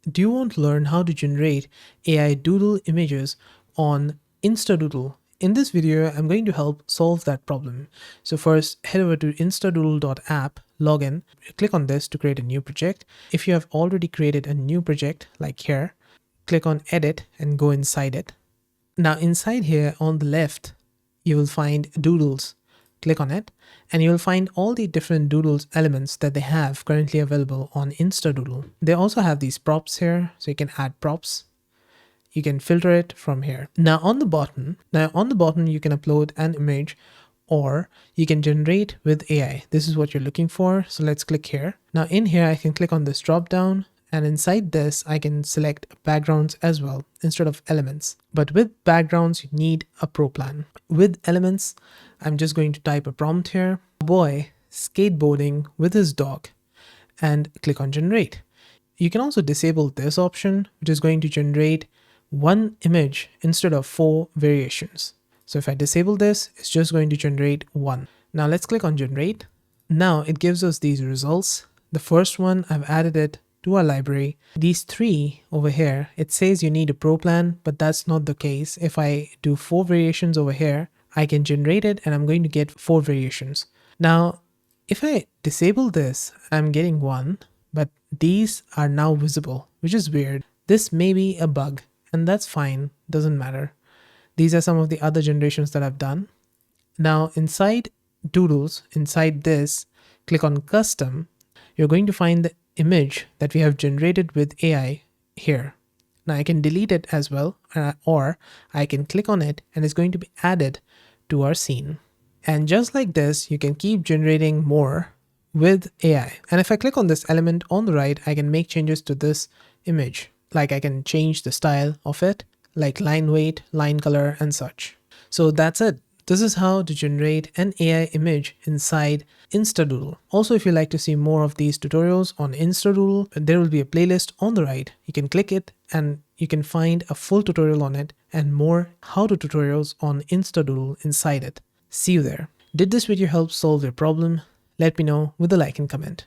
Do you want to learn how to generate AI doodle images on InstaDoodle? In this video, I'm going to help solve that problem. So first, head over to instadoodle.app, log in, click on this to create a new project. If you have already created a new project, like here, click on edit and go inside it. Now inside here on the left, you will find doodles. Click on it and you will find all the different doodles elements that they have currently available on InstaDoodle. They also have these props here, so you can add props. You can filter it from here. Now on the bottom, you can upload an image or you can generate with AI. This is what you're looking for. So let's click here. Now in here, I can click on this drop down, and inside this, I can select backgrounds as well instead of elements. But with backgrounds, you need a pro plan. With elements, I'm just going to type a prompt here. A boy skateboarding with his dog, and click on generate. You can also disable this option, which is going to generate one image instead of 4 variations. So if I disable this, it's just going to generate one. Now let's click on generate. Now it gives us these results. The first one, I've added it to our library. These 3 over here, it says you need a pro plan, but that's not the case. If I do 4 variations over here, I can generate it and I'm going to get 4 variations. Now, if I disable this, I'm getting 1, but these are now visible, which is weird. This may be a bug, and that's fine, doesn't matter. These are some of the other generations that I've done. Now inside Doodles, inside this, click on custom. You're going to find the image that we have generated with AI here. Now I can delete it as well, or I can click on it and it's going to be added to our scene. And just like this, you can keep generating more with AI. And if I click on this element on the right, I can make changes to this image. Like I can change the style of it, like line weight, line color, and such. So that's it. This is how to generate an AI image inside InstaDoodle. Also, if you'd like to see more of these tutorials on InstaDoodle, there will be a playlist on the right. You can click it and you can find a full tutorial on it and more how-to tutorials on InstaDoodle inside it. See you there. Did this video help solve your problem? Let me know with a like and comment.